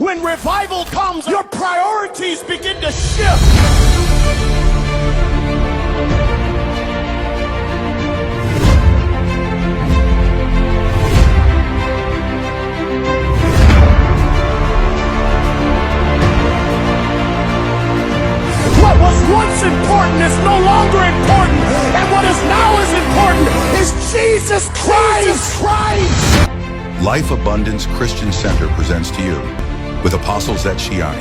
When revival comes, your priorities begin to shift. What was once important is no longer important, and what is now is important is Jesus Christ. Life Abundance Christian Center presents to you with Apostle Zet Shiani.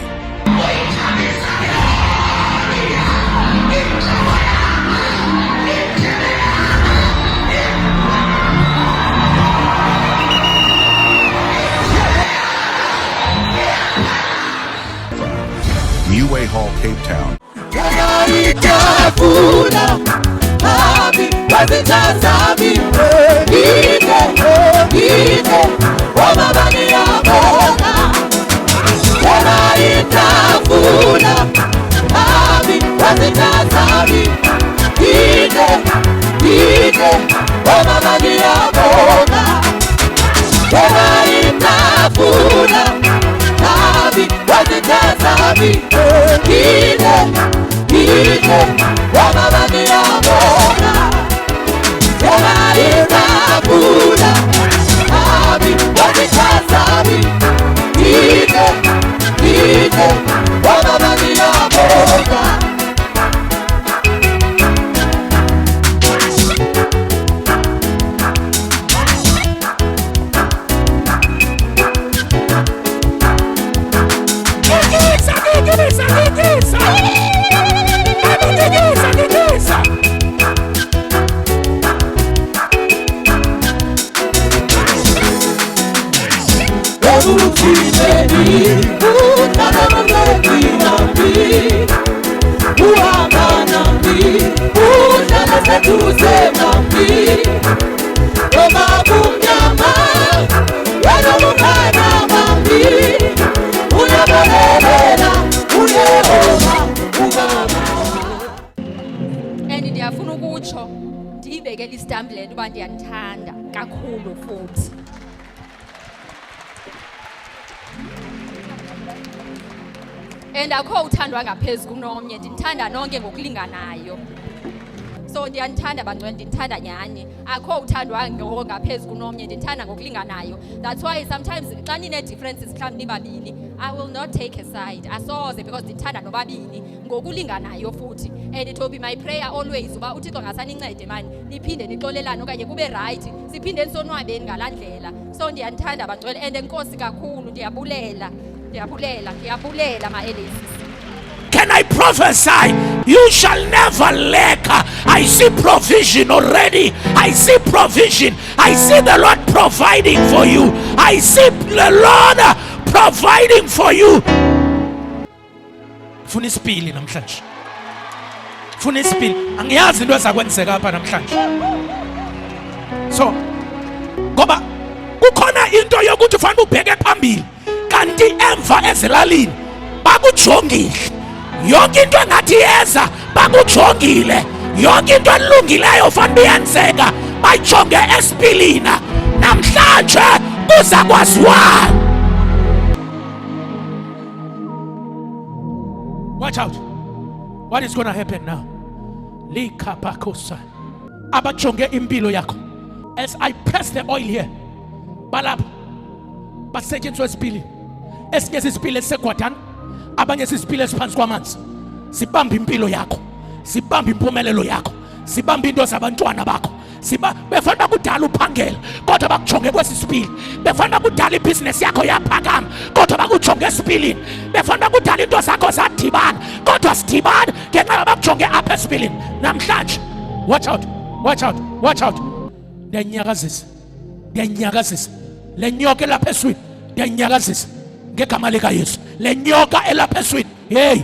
Meway Hall, Cape Town. And ndiyafuna ukutsho ndiyibekele istampu le nto uba ndiyanithanda kakhulu futhi. And akho uthandwa ngaphezu kunomnye, ndinithanda nonke ngokulinganayo. So ndiyanithanda bangcwele, ndinithanda nyani. Akho uthandwa ngaphezu kunomnye, ndinithanda ngokulinganayo. That's why sometimes xa nine-differences mhlawumbi nibabini, I will not take a side. Asoze, because ndinithanda nobabini ngokulinganayo futhi. And it will be my prayer always uba uThixo ngasanincede mani niphinde nixolelane okanye kube right, siphinde nisonwabeni ngalaa ndlela. So ndiyanithanda bangcwele and enkosi kakhulu, ndiyabulela ma-Ellis. Can I prophesy? You shall never lack. I see provision already. I see provision. I see the Lord providing for you. I see the Lord providing for you. Funa isipili namhlanje. Funa isipili. Angiyazi into ezakwenzeka apha namhlanje. So, ngoba kukhona into yokuthi ufanele ubheke phambili. Kanti emva ezilalini bakujongile. Yonke into engathi yeza bakujongile. Yonke into elungileyo fanele uyenzeka bayijonge esipilina. Namhlanje kuza kwaziwa. Watch out. What is going to happen now? Likapakosa. Abajonge impilo yakho. As I press the oil here. Balab. Basetshenziswa esipili. Esinye sisipili esegwadana. Abanye sisipili esiphansi kwamanzi. Sibamba impilo yakho. Sibamba impumelelo yakho. Sibamba into zabantwana bakho. Befana kudala uphangela kodwa bakujonge kwesisipili. Befana kudala ibhizinesi yakho yaphakama kodwa bakujonge esipilini. Befana kudala into zakho zadibana kodwa sidibana ngenxa bakujonge apha esipilini. Namhlanje watch out. Ndiyanyakazisa le nyoka elapha eswini. Ndiyanyakazisa ngegama lika Yesu. Le nyoka elapha eswini. Hey,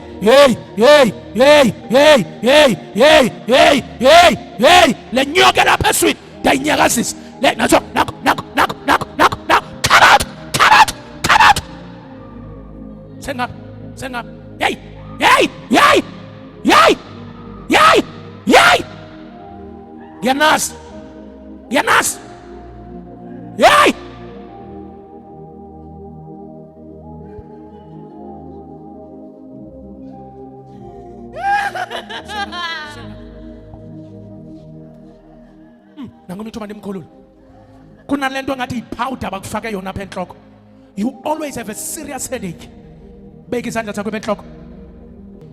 le nyoka lapha eswini ndayinyakazisa. Le nazo nako. Come out. Sengap. Hey. Yanas. Hey. Nangomi ithuba ndimkhulule. Kunalento ngathi ipowder bakufake yona apha enhloko. You always have a serious headache. Beka isandla sakho enhloko.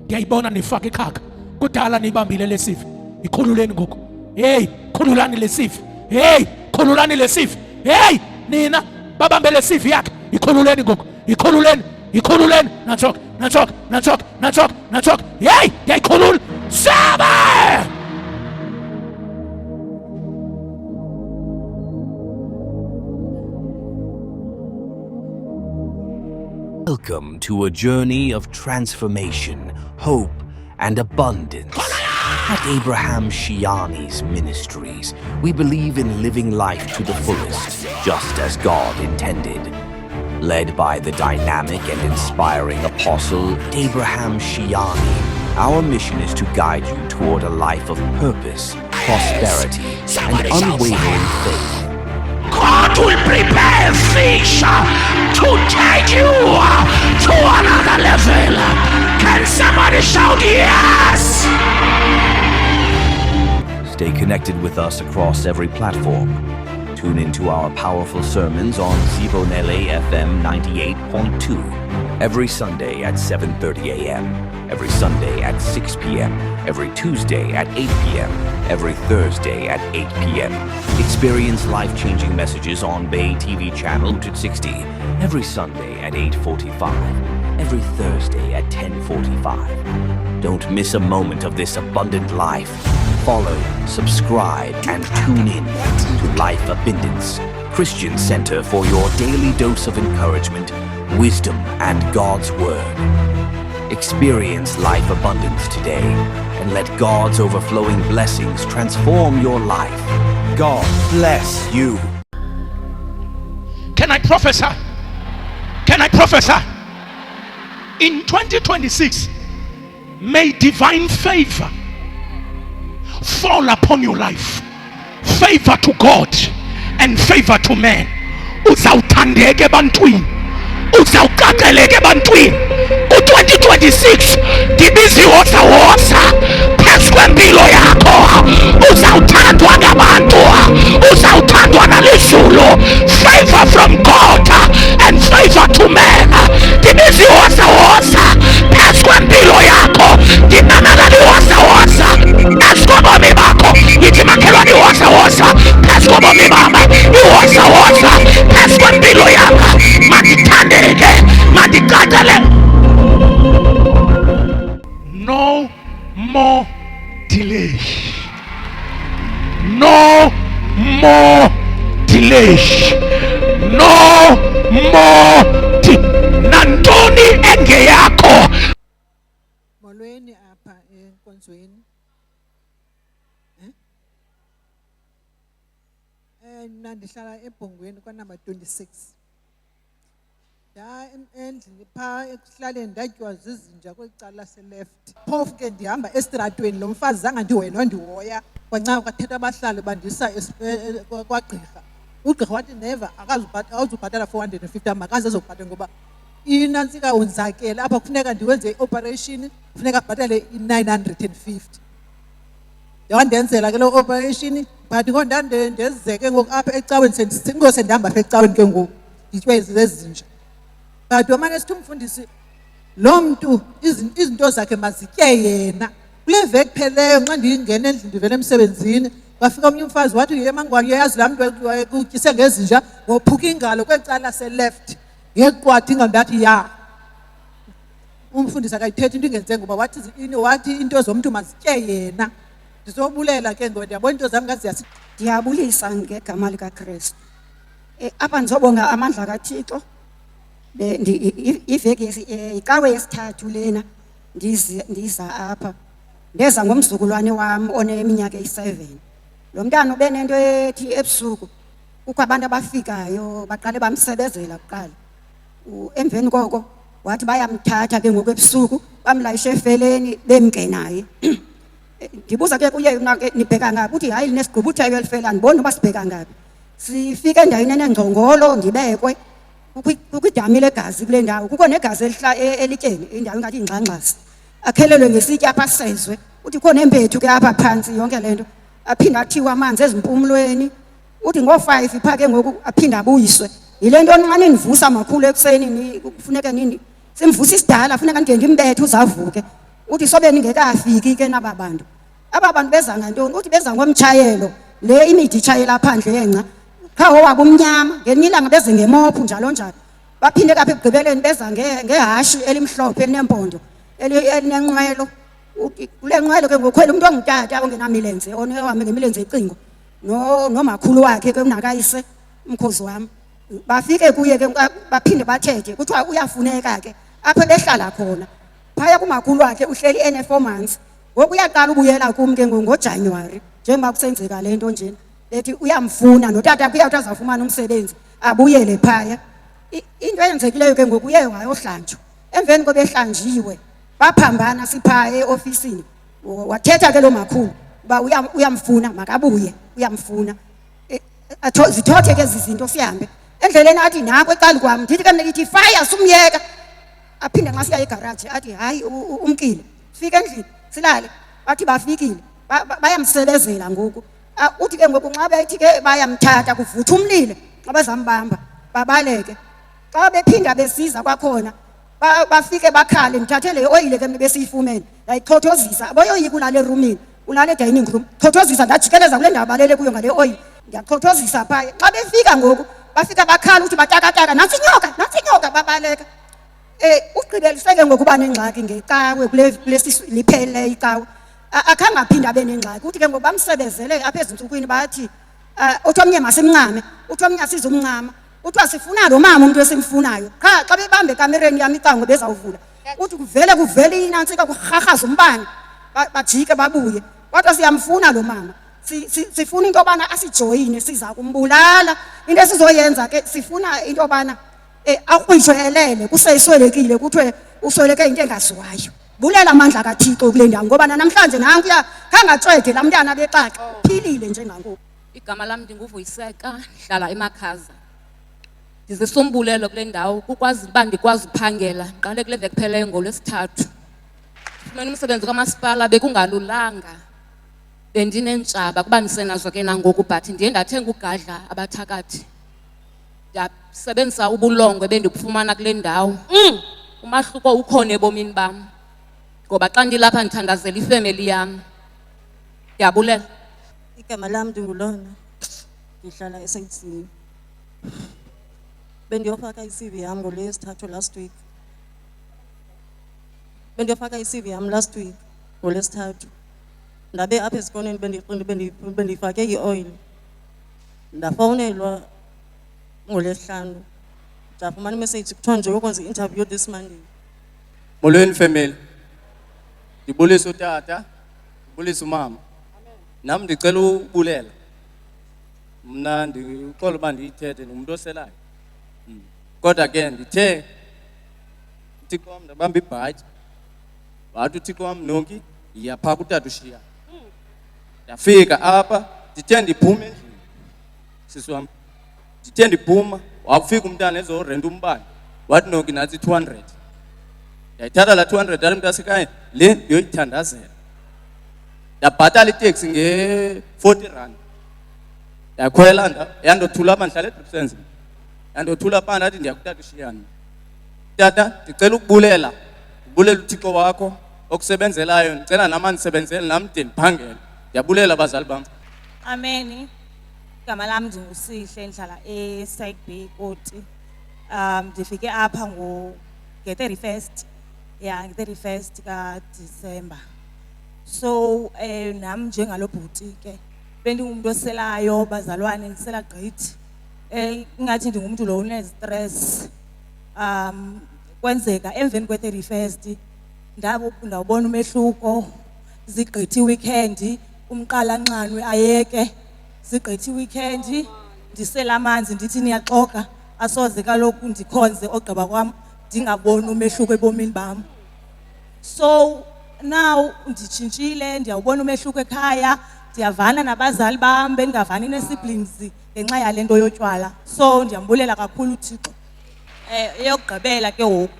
Ngiyayibona nifaka ikhaka. Kudala nibambile lesifi. Ikhululeni ngoku. Hey, khululani lesifi. Hey, khululani lesifi. Hey, nina babambe lesifi yakhe. Ikhululeni ngoku. Ikhululeni. Ikhululeni. Nathok. Hey, ngiyayikhulula. Saba! Welcome to a journey of transformation, hope, and abundance. At Abraham Shiani's Ministries, we believe in living life to the fullest, just as God intended. Led by the dynamic and inspiring apostle Abraham Shiani, our mission is to guide you toward a life of purpose, prosperity, and unwavering faith. God will prepare a fish to take you to another level. Can somebody shout yes? Stay connected with us across every platform. Tune into our powerful sermons on Zibonele FM 98.2 every Sunday at 7:30 a.m., every Sunday at 6 p.m., every Tuesday at 8 p.m., every Thursday at 8 p.m. Experience life-changing messages on Bay TV channel 260 every Sunday at 8:45, every Thursday at 10:45. Don't miss a moment of this abundant life. Follow, subscribe, and tune in to Life Abundance, Christian Center for your daily dose of encouragement, wisdom, and God's Word. Experience life abundance today and let God's overflowing blessings transform your life. God bless you. Can I prophesy? Can I prophesy? In 2026, may divine favor fall upon your life. Favor to God and favor to man. Uzawuthandeka ebantwini. Uzawuqaqeleka ebantwini. Ku-2026 ndibizi woza phezu kwempilo yakho. Uzawuthandwa ngabantu. Uzawuthandwa nalizulu. Favor from God and favor to man. Ndibizi woza phezu kwempilo yakho. Ndinanana woza phezu kobomi bakho. Yithi makhelwane woza phezu kobomi bami. Iwoza phezu kwempilo yami. Mandithandeke, mandiqaqele. No more delay. No more delay. No more nantoni engeyakho. Molweni apha enkonzweni. Mna ndihlala eBhongweni kwanumber 26. Endlini phaa ekuhlaleni ndatywa zizinja kwicala seleft. Phofu ke ndihamba esitratweni lo mfazi zange ndihoye nondihoya kwancawa kwathetha abahlali bandisa kwagqirha. Ugqirha wathi never awuzubhatala 450 makaze ezobhatala ngoba inantsika wonzakele apha kufuneka ndiwenze i-operation kufuneka abhatale i-950. Ndiyandenzela ke lo operation but ngondandezeke ngoku apha ecaweni sengose ndihamba apha ecaweni ke ngoku nditywe zezinja. But wamane sithi umfundisi lo mntu izinto zakhe mazitye yena. Kule veki pheleyo nxa ndingena endlini ndivele emsebenzini wafika omnye umfazi wathi yemangwane uyayazi laa mntu kutyise ngezinja wophuka ingalo kwecala seleft ngeqwathi ingandathi ya. Umfundisi akayithethi into ingenze ngoba wathi into zomntu mazitye yena. Ndizobulela ke ngoba ndiyabona into zami ngaziyasi. Ndiyabulisa ngegama likaKristu. Apha ndizobonga amandla kaThixo. Iveki ikawe yesithathu lena ndiza apha. Ndeza ngomzukulwane wami oneminyaka eyi7. Lo mntana ube nento ethi ebusuku kukho abantu abafikayo baqale bamsebezela kuqala. Emveni koko wathi bayamthatha ke ngoku ebusuku bamlayishe efeleni bemngenaye. Ndibuza ke kuye nibheka ngaphi uthi hayi linesigqubuthelo elifela ndibona uba sibheka ngaphi. Sifike endaweni enengcongolo ndibekwe kukho idami legazi kule ndawo kukho negazi elityeni indawo ingathi ingxangxasi. akhelelwe ngesitya apasezwe uthi khona empethu ke apha phansi yonke lento aphinda athiwa amanzi ezimpumlweni uthi ngo5 iphake ngoku aphinda abuyiswe yilento nxa nivusa makhulu ekseni kufuneka nini simvusa isidala funeka ngeke ngimbethe uzavuke uthi sobe ningekafiki ke naba bantu beza ngantoni uthi beza ngomtshayelo le imidi itshayela phandle yenca khawo wabumnyama ngenyilanga beze ngemophu njalo njalo baphinde kapha ekugqibeleni beza ngehashi elimhlophe elinempondo elinenqwelo kule nqwelo ke ngokhwela umuntu ongutata ongenamilenze onewami ngemilenze ecingo nomakhulu wakhe ke unakayise umkhozi wami bafike kuye ke baphinde bathethe kuthiwa uyafuneka ke apho behlala khona phaya kumakhulu wakhe uhleli ene4 months ngoku uyaqala ubuyela kum ke ngoJanuary njengoba kusenzeka lento nje lethi uyamfuna notata kuyathi azafumana umsebenzi abuyele phaya into eyenzekileyo ke ngoku uye wayohlanjwa emveni kobehlanjiwe baphambana sipha eofisini wathetha ke lo makhulu ba uyamfuna makabuye uyamfuna zithothe ke izinto sihambe endleleni athi nako eqali kwami ndithi ke ngithi fire sumyeka aphinde nxa siya egarage athi hayi umkile fika endlini silale bathi bafikile bayamselezela ngoku uthi ke ngoku nxa bethi ke bayamthatha kuvutha umlilo xa bazambamba babaleke xa bephinda besiza kwakhona bafike bakhale ngithathe le oil ke besiyifumene yayichothozisa boyoyika ulale erumini ulale dining room chothozisa ndajikeleza kule ndawo balele kuyo ngale oil ndiyachothozisa phaya xa befika ngoku bafika bakhala ukuthi batakataka nasi inyoka babaleka ugqibeliseke ngokuba nengxaki ngecawe kule liphele icawe akhange aphinde abe nengxaki uthi ke ngoku bamsebezele apha ezinsukwini bathi uthi omnye masimncame uthi omnye asizumncama uthi asifuna lo mama umuntu esimfunayo xa bebambe ekamereni yami icango bezawuvula uthi kuvele inantsika kurharhaza umbane bajike babuye kodwa siyamfuna lo mama sifuna into yobana asijoyine siza kumbulala into esizoyenza ke sifuna into yobana akwishwelele kuseyiswelekile kuthiwe usweleke into engaziwayo bulela amandla kaThixo kule ndawo ngoba namhlanje nanku khangatswede la mntana bexaxa philile njengangoku igama lami ndinguvuyiseka hlala emakhaza ndizisombulelo kule ndawo kukwazi uba ndikwazi uphangela ndiqale kule veki pheleyo ngolwesithathu fumene umsebenzi kamasipala bekungalulanga bendinentshaba kuba ndisenazo ke nangoku but ndiye ndathenga ugadla abathakathi ndiyasebenzisa ubulongwe bendikufumana kule ndawo umahluko ukhona ebomini bam ngoba xa ndilapha ndithandazela ifemeli yam ndiyabulela igama lami ndingulona ndihlala eSayidini bendiyofaka iCV yam ngolwesithathu last week last week ngolwesithathu ndabe apha esikoneni bendifake ioil ndafowunelwa ngolwesihlanu ndafumana imessage kuthiwa nje ukwenza i-interview this Monday. Molweni family, ndibulisa utata, ndibulisa umama. Nam ndicela ubulela. Mna ndixola uba ndiyithethe ngumuntu oselayo. Kodwa ke ndithe uThixo wam ndabamba ibhatyi. Wathi uThixo wam nonke yapha kutata ushiya. Ndafika apha ndithe ndiphume endlini. Sisi wam ndithe ndiphuma wafika umntana ezorenta umbane wathi nonke nathi 200. Ndayithatha la 200 ali mntasekhaya le ndiyoyithandazela. Ndabhatala itaxi nge-40 rand. Ndakhwela yandothula apha ndihlala eDripsense. Yandothula apha ndathi ndiyakutata ushiyana. Tata ndicela ukubulela. Ubulela uThixo wakho okusebenzelayo ndicela nama ndisebenzele nam de ndiphangele. Ndiyabulela abazali bam. Amen. Igama lami ndingusihle ndihlala eSide Bay Koti. Ndifike apha nge-31st. Yeah, nge-31st kaDisemba. So nam njengalo bhuti ke bendingumuntu oselayo bazalwane ndisela gqithi. Ingathi ndingumuntu lo une-stress. Kwenzeka emveni kwe-31st ndawubona umehluko zigqithi weekend umqala nxanwe ayeke zigqithi weekend ndisela amanzi ndithi niyaxoka asoze kaloku ndikhonze ogqiba kwam ndingaboni umehluko ebomini bam. So now nditshintshile ndiyawubona umehluko ekhaya ndiyavana nabazali bam bendingavani ne-siblings ngenxa yale nto yotywala. So ndiyambulela kakhulu uThixo. Eyokugqibela ke ngoku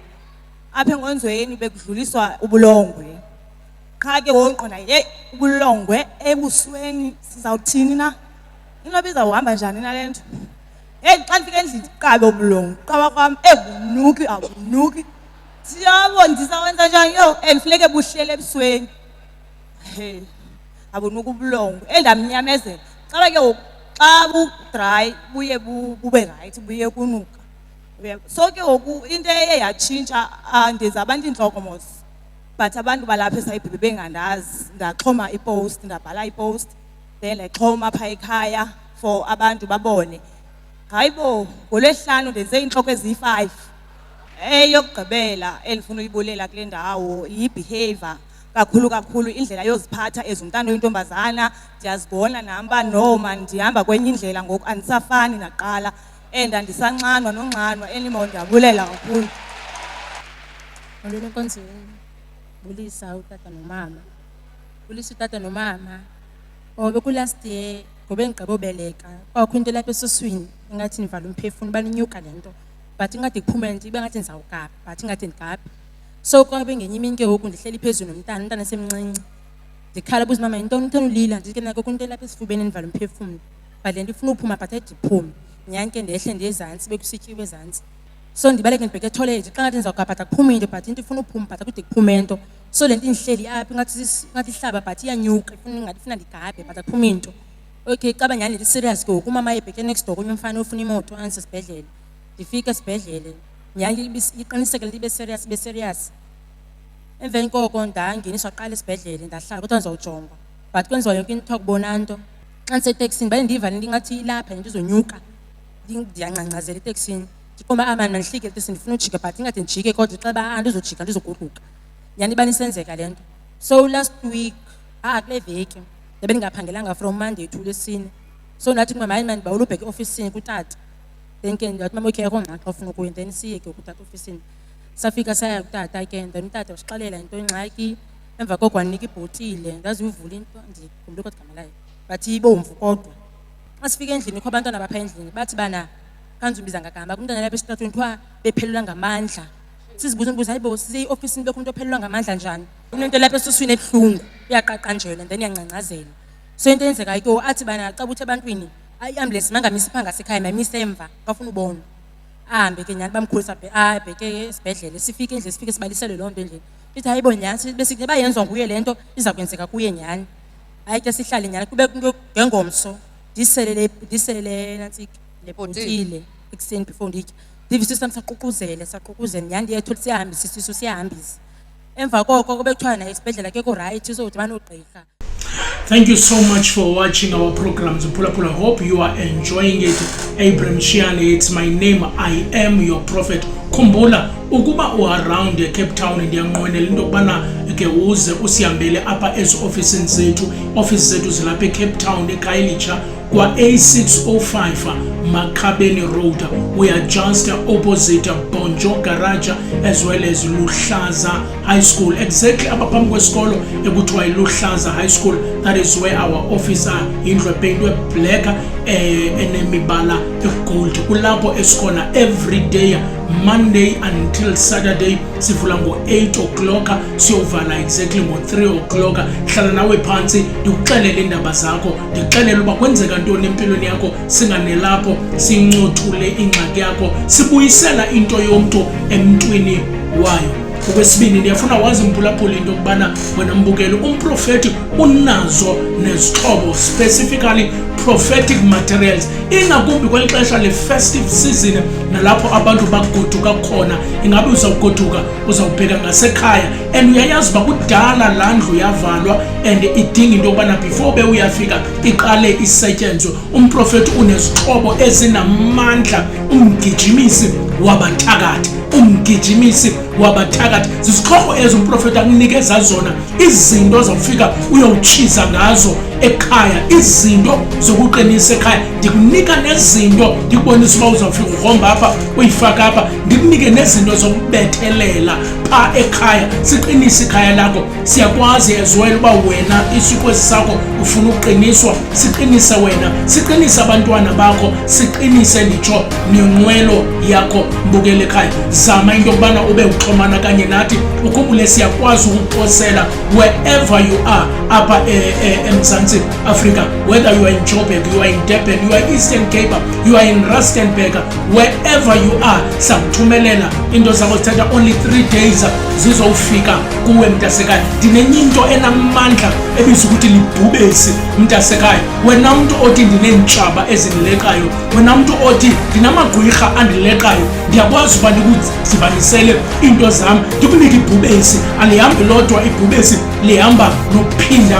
apha enkonzweni bekudluliswa ubulongwe. Qha ke wonqona hey ubulongwe ebusweni sizawuthini na? Inoba izawuhamba njani nalento? Hey xa ndifika endlini qabe ubulongwe. Qaba kwam abunuki. Siyabo ndisawenza njani yo endifuneke buhlele ebusweni. Hey abunuka ubulongwe endamnyamezela. Xa ke xa bu dry buye bube right buye kunuka. So ke ngoku into eyatshintsha ndenza abantu intloko mos. But abantu balapha eSayibhebhe bengandazi ndaxhoma ipost ndabhala ipost then exhoma pha ekhaya for abantu babone. Hayibo ngoLwesihlanu ndenze inhloko ezi5. Eyokugqibela elifuna uyibulela kule ndawo yibehavior kakhulu indlela yoziphatha ezumntana oyintombazana ndiyazibona namba noma ndihamba kwenye indlela ngoku andisafani naqala andisancanwa noncanwa anymore ndiyabulela kakhulu. Molweni enkonzweni. Bulisa utata nomama. Bulisa utata nomama. Bekulast year ngobe ngigqibobeleka. Kwakho into lapha esoswini engathi nivala umphefumulo baninyuka lento. But ingade kuphume nje ibe ngathi ndizawugapha but ingade ndigaphe. So kwabe ngenye imini ke ngoku ndihleli phezulu nomntana semncinci. Ndikhala buza mama into ulila ndike nako kunto lapha esifubeni nivala umphefumulo. But le nto ifuna uphuma but ayidiphume. Nyanke ndehle ndezantsi bekusityiwe ezantsi. So ndibaleke ndibheke etoilet xa ngathi ndizawugapha kuphuma into but into ifuna uphuma but akude kuphume into. So le nto indihleli apha ngathi ihlaba but iyanyuka ifuna ndigaphe but akuphuma into. Okay xa banyani ndi serious ke ngoku umama ebheke next door kunye umfana ufuna imoto ansesibhedlele. Ndifika esibhedlele nyange iqiniseke le nto ibe serious. Emveni koko ndangeniswa qala esibhedlele ndahlala kodwa ndizawujongwa. But kwenziwa yonke into kubona nto. Xa ndiseteksini baye ndivale ndingathi ilapha into izonyuka. Ndiyancancazela eteksini. Ndikoma amani mandihlike eteksini ndifuna ujika but ingade ndijike kodwa xa andizojika ndizogoduka. Yani banisenzeka le nto. So last week kule veki ndabe ndingaphangelanga from Monday to Lesine. So ndathi kumama hayi mani bawulubheke ofisini kutata. Then ke ndathi mama okay akho ngxaki ufuna ukuya then siye ke kutata ofisini. Safika saya kutata ke then utata usixalela into engxaki emva koko wanika ibhotile ndazi uvula into ndikhumbulo kodwa igama layo. But ibomvu kodwa. Asifika endlini kho abantwana bapha endlini bathi bana kanzumbiza ngagamba umntana lapha esitratweni kuthiwa bephelelwa ngamandla. Sizibuza hayibo size ofisini bekho umuntu ophelelwa ngamandla njani? Unento lapha esiswini ebuhlungu iyaqaqanjelwa then iyancancazela. So into enzeka yiko athi bana xa buthe ebantwini iambulance mangamisi phanga sekhaya mamise emva bafuna ubona. Ahambe ke nyani bamkhulisa abheke esibhedlele sifike endlini sifike sibalisele lo nto endlini. Ithi hayibo nyani besithi bayenzwa nguye le nto iza kwenzeka kuye nyani. Hayi ke sihlale nyani kube ngengomso diselele nansi le botile ekseni before nditya. Divisi samsaqhuquzele nyani ndiyethu siyahambisa isisu siyahambisa. Emva koko kube kuthiwa na esibhedlela ke ku right so uthi banogqirha. Thank you so much for watching our programs. I hope you are enjoying it. Abraham Shiane, it's my name. I am your prophet. Khumbula ukuba around Cape Town ndiyanqwenela into kubana ke uze usihambele apha offices zethu zilapha eCape Town eKhayelitsha kwa A605 Makhabeni Road. We are just opposite Bonjo Garage as well as Luhlaza High School. Exactly abaphambi kwesikolo ekuthiwa iLuhlaza High School. That is where our office are. Indlu ependwe black enemibala egold. Kulapho esikhona every day Monday until Saturday sivula ngo-8 o'clock siyovala exactly ngo-3 o'clock. Hlala nawe phansi ndikuxelele indaba zakho, ndikuxelele uba kwenzeka ntoni empilweni yakho, singanelapho sincothule ingxaki yakho, sibuyisela into yomntu emntwini wayo. Okwesibini ndiyafuna wazi mphulaphula into kubana wena mbukeli umprofeti unazo nezixhobo specifically prophetic materials ingakumbi kweli xesha le festive season nalapho abantu bagoduka khona. Ingabe uzawugoduka uzawubheka ngasekhaya and uyayazi uba kudala laa ndlu yavalwa and idinga into yokubana before be uyafika iqale isetyenzwe. Umprofeti unezixhobo ezinamandla, umgijimisi wabathakathi zizixhobo ezo umprofeti akunikeza zona, izinto zawufika uyawutshiza ngazo ekhaya, izinto zokuqinisa ekhaya. Ndikunika nezinto ndikubonisa uba uzawufika ugromba apha uyifaka apha, ndikunike nezinto zokubethelela pha ekhaya siqinise ikhaya lakho. Siyakwazi as well uba wena isikwezi sakho ufuna uqiniswa, siqinise wena, siqinise abantwana bakho, siqinise nditsho nenqwelo yakho mbukele ekhaya. Zama into yokubana ube uxhomana kanye nathi. Ukhumbule siyakwazi ukuphosela wherever you are apha eMzantsi Afrika, whether you are in Joburg, you are in Durban, you are in Eastern Cape, you are in Rustenburg, wherever you are, sakuthumelela into zakho zithatha only 3 days zizofika kuwe mntasekhaya. Ndinenye into enamandla ebizwa ukuthi libhubesi mntasekhaya. Wena mntu othi ndinentshaba ezindilekayo, wena mntu othi ndinamagwirha andilekayo, ndiyakwazi uba ndikuzibanisele into zam ndikunike ibhubesi. Alihambi lodwa ibhubesi, lihamba nokuphinda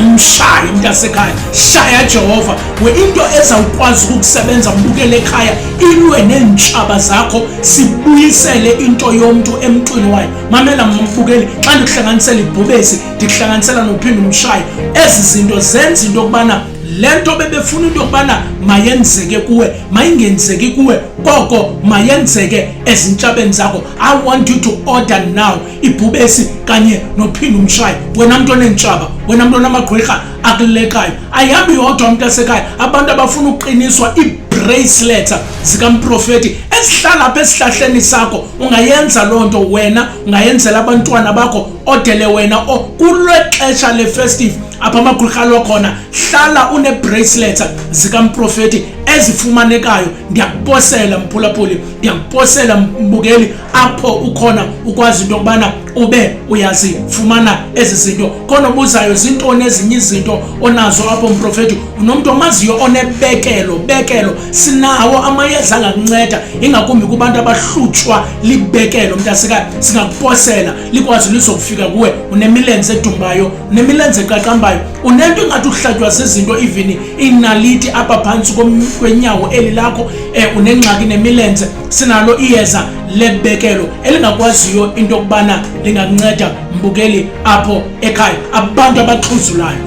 umshaye mntasekhaya. Shaya Jehova, we into ezawukwazi ukusebenza mbukele ekhaya ilwe neentshaba zakho, sibuyisele into yomntu emntwini wayo. Mamela mbukeli, xa ndikuhlanganisela ibhubesi ndikuhlanganisela nophinda umshaye. Ezi zinto zenza into yokubana lento bebefuna into yokubana mayenzeke kuwe mayingenzeki kuwe, koko mayenzeke ezintshabeni zakho. I want you to order now ibhubesi kanye nophinda umshaye. Wena mntu onentshaba, wena mntu onamagwirha akulekayo, ayihambi yodwa mntasekhaya. Abantu abafuna uqiniswa bracelet zikamprofeti esihlala apha esihlahleni sakho, ungayenza loo nto wena, ungayenzela abantwana bakho odele wena kulwe xesha le-festive apha amagwirha khona. Hlala une-bracelet zikamprofeti ezifumanekayo. Ndiyakuposela mphulaphuli, ndiyakuposela mbukeli, apho ukhona ukwazi into yokubana ube uyazifumana ezi zinto. Khona ubuzayo zintoni ezinye izinto onazo apho mprofeti? Unomntu omaziyo onebekelo, sinawo amayeza angakunceda ingakumbi kubantu abahlutshwa libekelo mntasekhaya. Singakuposela likwazi lizokufika kuwe. Unemilenze edumbayo, unemilenze eqaqambayo, unento engathi uhlatywa zizinto, even inaliti apha phantsi kwenyawo eli lakho, unengxaki nemilenze, sinalo iyeza lebekelo elingakwaziyo into yokubana lingakunceda mbukeli apho ekhaya. Abantu abaxhuzulayo,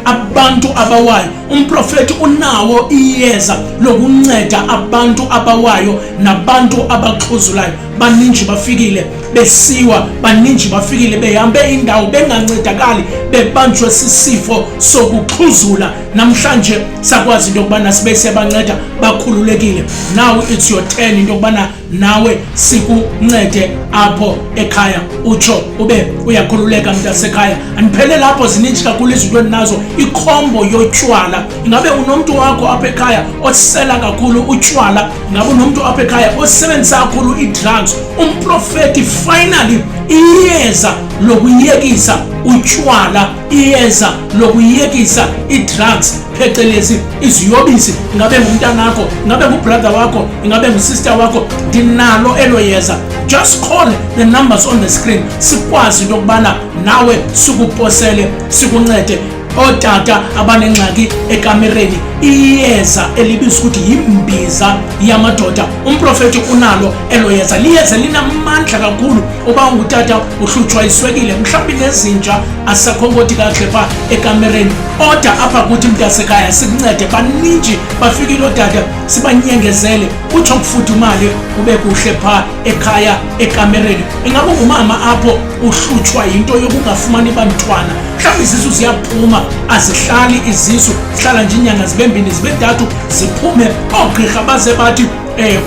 abantu abawayo, umprofeti unawo iyeza lokunceda abantu abawayo nabantu abaxhuzulayo. Baninji bafikile besiwa, baninji bafikile behambe indawo bengancedakali, bebanjwe sisifo sokuxhuzula. Namhlanje sakwazi into yokubana sibe siyabanceda bakhululekile. Now it's your turn into yokubana nawe sikuncede apho ekhaya, utsho ube uyakhululeka mntasekhaya. Andiphele lapho, zininji kakhulu izinto endinazo. Ikhombo yotywala, ingabe unomntu wakho apha ekhaya osela kakhulu utywala, ingabe unomntu apha ekhaya osebenzisa kakhulu i-drugs. Umprofeti finally iyeza lokuyekisa utywala, iyeza lokuyekisa i-drugs phecelezi iziyobisi. Ingabe ngumntanakho, ingabe ngubrother wakho, ingabe ngusister wakho, ndinalo elo yeza. Just call the numbers on the screen, sikwazi into yokubana nawe sikuposele, sikuncede. Otata abanengxaki ekamereni, iyeza elibizwa ukuthi yimbiza yamadoda, umprofeti unalo elo yeza. Liyeza linamandla kakhulu. Uba ungutata uhlutshwa iswekile, mhlawumbi nezinja asakhonkoti kakuhle pha ekamereni, oda apha kuthi mntasekhaya sikuncede. Baninji bafikile otata, sibanyengezele, utsho kufudumale, ube kuhle pha ekhaya ekamereni. Ingabe ungumama apho uhlutshwa yinto yokungafumani bantwana, mhlawumbi izisu ziyaphuma, azihlali izisu, zihlala nje inyanga zibe 2 zibe 3 ziphume. Oogqirha baze bathi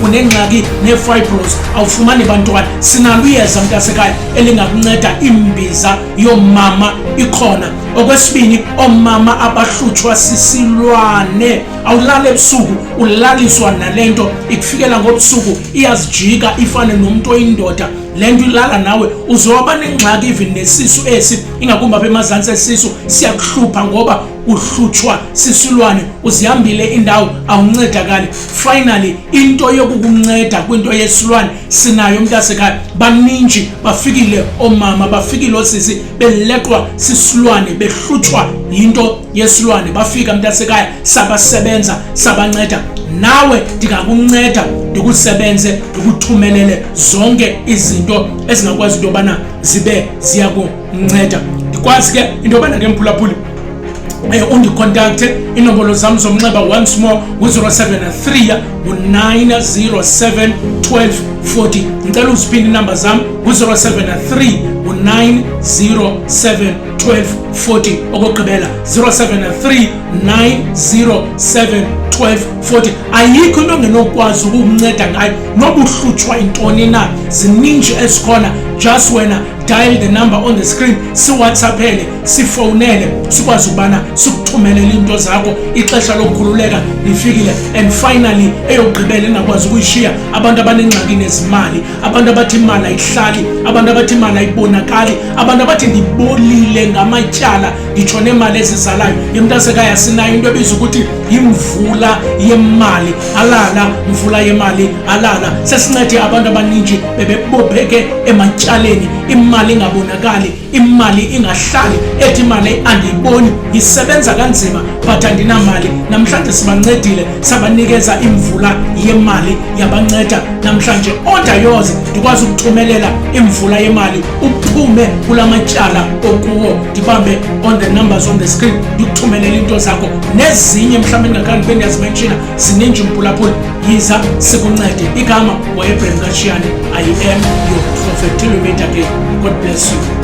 unengxaki ne-fibros, awufumani bantwana. Sinalo iyeza mntasekhaya elingakunceda. Imbiza yomama ikhona. Okwesibini, omama abahlutshwa sisilwane, awulale ebusuku ulaliswa nalento, ikufikela ngobusuku iyazijika ifane nomuntu oyindoda. Lento ilala nawe uzoba nengxaki even nesisu esi, ingakumbi apha emazantsi esisu siyakuhlupha ngoba uhlutshwa sisilwane, uzihambile indawo awuncedakali. Finally into yokukunceda kwinto yesilwane sinayo mntasekhaya. Baninji bafikile omama, bafikile osisi beleqwa sisilwane, behlutshwa yinto yesilwane, bafika mntasekhaya, sabasebenza, sabanceda. Nawe ndingakunceda, ndikusebenze, ndikuthumelele zonke izinto ezingakwazi into yobana zibe ziyakunceda. Ndikwazi ke into yobana ke mphulaphuli undicontacte. Inombolo zam zomnxeba once more ngu-073 907 1240. Ngicela uziphinde inamba zam ngu-073 907 1240. Okugqibela 073 907 1240. Ayikho into ongenokwazi ukumnceda ngayo noba uhlutshwa intoni na. Zininji esikhona. Just wena dial the number on the screen, si WhatsAppele, si phonele, sikwazi ukubana sikuthumelele into zakho. Ixesha lokukhululeka lifikile. And finally eyogqibela engakwazi ukuyishiya abantu abanengxaki nezimali, abantu abathi imali ayihlali, abantu abathi imali ayibonakali, abantu abathi ndibolile ngamatyala ngitsho nemali ezizalayo. Yemntasekhaya sinayo into ebizwa ukuthi yimvula yemali alala, mvula yemali alala. Sesincede abantu abaninji bebebopheke ematyaleni, imali ingabonakali, imali ingahlali, ethi imali andiyiboni, isebenza kanzima but andinamali. Namhlanje sibancedile, sabanikeza imvula yemali yabanceda namhlanje. Order yours, ndikwazi ukuthumelela imvula yemali uphume kulamatyala okuwo. Ndibambe on the numbers on the screen, ndikuthumelela into zakho nezinye mhlawumbe engakhange ndibe ndiyazimenshina. Zininji mphulaphula, yiza sikuncede. Igama Abraham Kashiane. I am your prophet. Till we meet again. God bless you.